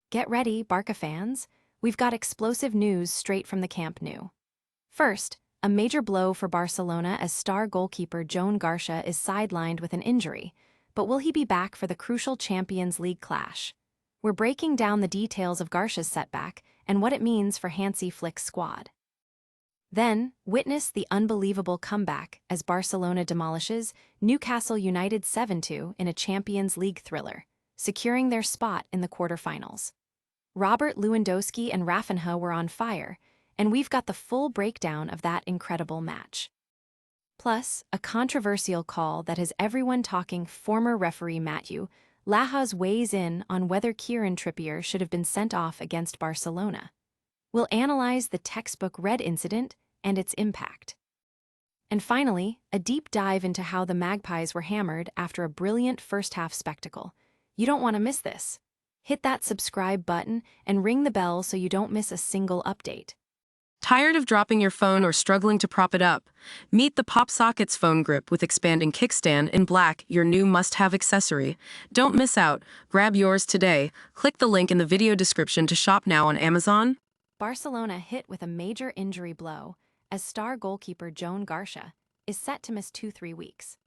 Get ready, Barca fans. We've got explosive news straight from the Camp Nou. First, a major blow for Barcelona as star goalkeeper Joan García is sidelined with an injury, but will he be back for the crucial Champions League clash? We're breaking down the details of Garcia's setback and what it means for Hansi Flick's squad. Then, witness the unbelievable comeback as Barcelona demolishes Newcastle United 7-2 in a Champions League thriller, securing their spot in the quarterfinals. Lewandowski and Raphinha were on fire, and we've got the full breakdown of that incredible match. Plus, a controversial call that has everyone talking. Former referee Mateu Lahoz weighs in on whether Kieran Trippier should have been sent off against Barcelona. We'll analyze the textbook red incident and its impact. And finally, a deep dive into how the Magpies were hammered after a brilliant first-half spectacle. You don't want to miss this. Hit that subscribe button and ring the bell so you don't miss a single update. Tired of dropping your phone or struggling to prop it up? Meet the Pop Sockets phone grip with expanding kickstand in black, your new must-have accessory. Don't miss out. Grab yours today. Click the link in the video description to shop now on Amazon. Barcelona hit with a major injury blow as star goalkeeper Joan García is set to miss 2-3 weeks.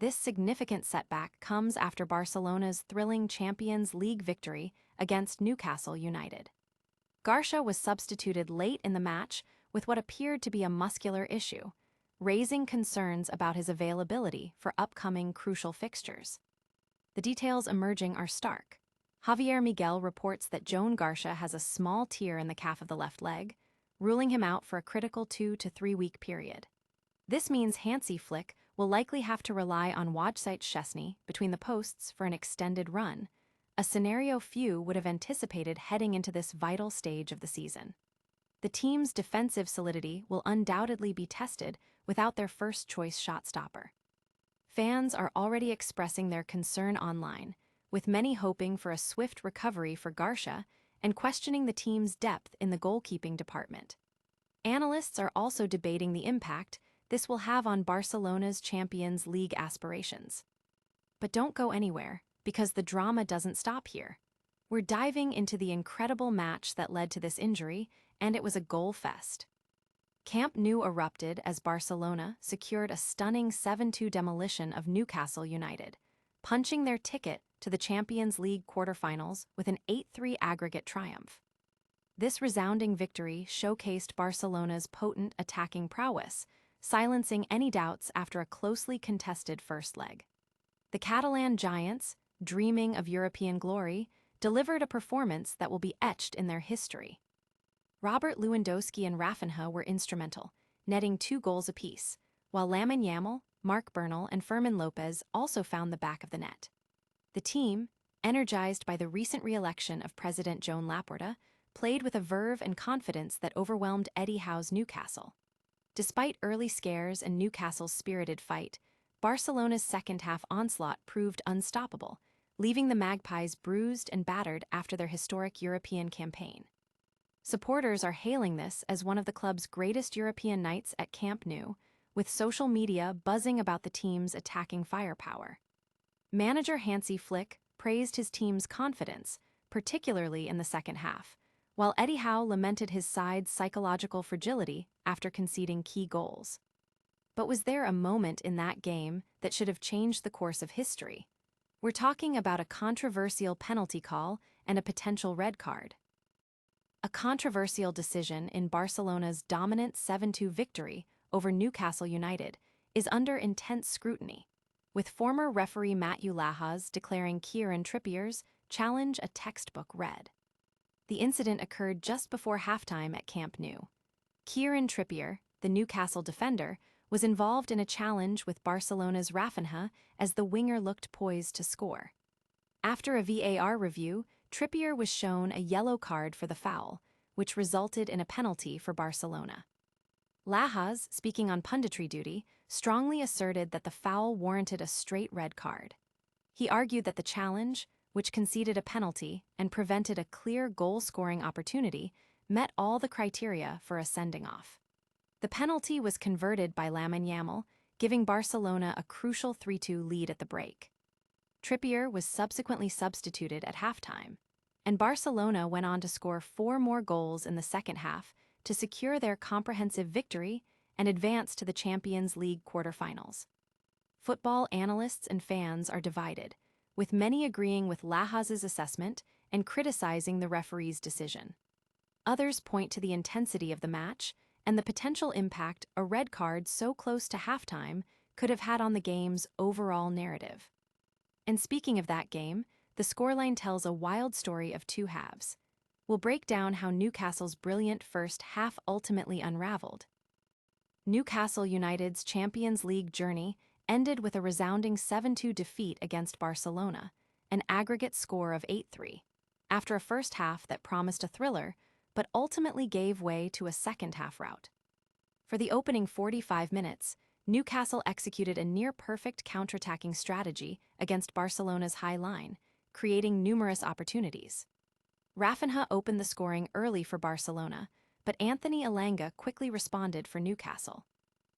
This significant setback comes after Barcelona's thrilling Champions League victory against Newcastle United. García was substituted late in the match with what appeared to be a muscular issue, raising concerns about his availability for upcoming crucial fixtures. The details emerging are stark. Javier Miguel reports that Joan García has a small tear in the calf of the left leg, ruling him out for a critical 2 to 3 week period. This means Hansi Flick will likely have to rely on Wojciech Szczesny between the posts for an extended run, a scenario few would have anticipated heading into this vital stage of the season. The team's defensive solidity will undoubtedly be tested without their first-choice shot stopper. Fans are already expressing their concern online, with many hoping for a swift recovery for García and questioning the team's depth in the goalkeeping department. Analysts are also debating the impact this will have on Barcelona's Champions League aspirations. But don't go anywhere, because the drama doesn't stop here. We're diving into the incredible match that led to this injury, and it was a goal fest. Camp Nou erupted as Barcelona secured a stunning 7-2 demolition of Newcastle United, punching their ticket to the Champions League quarterfinals with an 8-3 aggregate triumph. This resounding victory showcased Barcelona's potent attacking prowess, silencing any doubts after a closely contested first leg. The Catalan Giants, dreaming of European glory, delivered a performance that will be etched in their history. Lewandowski and Raphinha were instrumental, netting 2 goals apiece, while Lamine Yamal, Marc Bernal, and Fermin Lopez also found the back of the net. The team, energized by the recent re-election of President Joan Laporta, played with a verve and confidence that overwhelmed Eddie Howe's Newcastle. Despite early scares and Newcastle's spirited fight, Barcelona's second-half onslaught proved unstoppable, leaving the Magpies bruised and battered after their historic European campaign. Supporters are hailing this as one of the club's greatest European nights at Camp Nou, with social media buzzing about the team's attacking firepower. Manager Hansi Flick praised his team's confidence, particularly in the second half, while Eddie Howe lamented his side's psychological fragility after conceding key goals. But was there a moment in that game that should have changed the course of history? We're talking about a controversial penalty call and a potential red card. A controversial decision in Barcelona's dominant 7-2 victory over Newcastle United is under intense scrutiny, with former referee Mateu Lahoz declaring Kieran Trippier's challenge a textbook red. The incident occurred just before halftime at Camp Nou. Kieran Trippier, the Newcastle defender, was involved in a challenge with Barcelona's Raphinha as the winger looked poised to score. After a VAR review, Trippier was shown a yellow card for the foul, which resulted in a penalty for Barcelona. Lahoz, speaking on punditry duty, strongly asserted that the foul warranted a straight red card. He argued that the challenge, which conceded a penalty and prevented a clear goal-scoring opportunity, met all the criteria for a sending-off. The penalty was converted by Lamine Yamal, giving Barcelona a crucial 3-2 lead at the break. Trippier was subsequently substituted at halftime, and Barcelona went on to score 4 more goals in the second half to secure their comprehensive victory and advance to the Champions League quarterfinals. Football analysts and fans are divided, with many agreeing with Lahoz's assessment and criticizing the referee's decision. Others point to the intensity of the match and the potential impact a red card so close to halftime could have had on the game's overall narrative. And speaking of that game, the scoreline tells a wild story of two halves. We'll break down how Newcastle's brilliant first half ultimately unraveled. Newcastle United's Champions League journey ended with a resounding 7-2 defeat against Barcelona, an aggregate score of 8-3, after a first half that promised a thriller, but ultimately gave way to a second-half rout. For the opening 45 minutes, Newcastle executed a near-perfect counterattacking strategy against Barcelona's high line, creating numerous opportunities. Raphinha opened the scoring early for Barcelona, but Anthony Elanga quickly responded for Newcastle.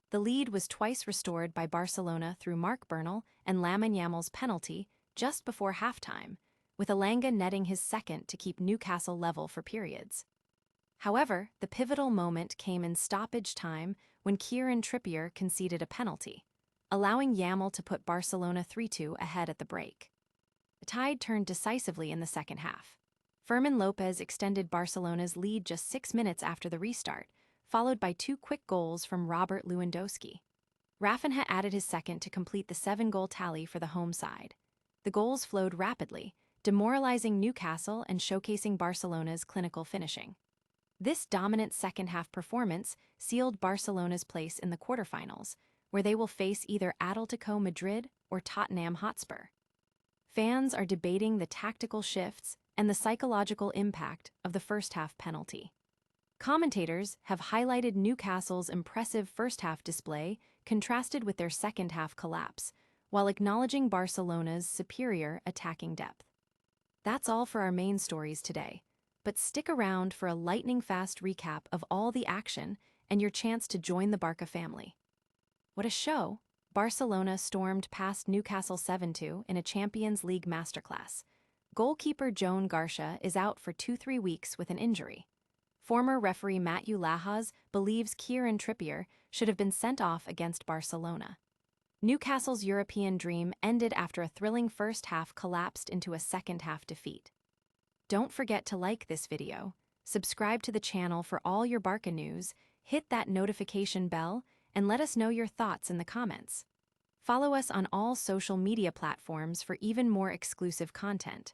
The lead was twice restored by Barcelona through Marc Bernal and Lamine Yamal's penalty just before halftime, with Elanga netting his second to keep Newcastle level for periods. However, the pivotal moment came in stoppage time when Kieran Trippier conceded a penalty, allowing Yamal to put Barcelona 3-2 ahead at the break. The tide turned decisively in the second half. Fermin Lopez extended Barcelona's lead just 6 minutes after the restart, followed by 2 quick goals from Robert Lewandowski. Raphinha added his second to complete the 7-goal tally for the home side. The goals flowed rapidly, demoralizing Newcastle and showcasing Barcelona's clinical finishing. This dominant second-half performance sealed Barcelona's place in the quarterfinals, where they will face either Atletico Madrid or Tottenham Hotspur. Fans are debating the tactical shifts and the psychological impact of the first-half penalty. Commentators have highlighted Newcastle's impressive first-half display contrasted with their second-half collapse, while acknowledging Barcelona's superior attacking depth. That's all for our main stories today, but stick around for a lightning-fast recap of all the action and your chance to join the Barca family. What a show! Barcelona stormed past Newcastle 7-2 in a Champions League masterclass. Goalkeeper Joan García is out for 2-3 weeks with an injury. Former referee Mateu Lahoz believes Kieran Trippier should have been sent off against Barcelona. Newcastle's European dream ended after a thrilling first half collapsed into a second-half defeat. Don't forget to like this video, subscribe to the channel for all your Barca news, hit that notification bell, and let us know your thoughts in the comments. Follow us on all social media platforms for even more exclusive content.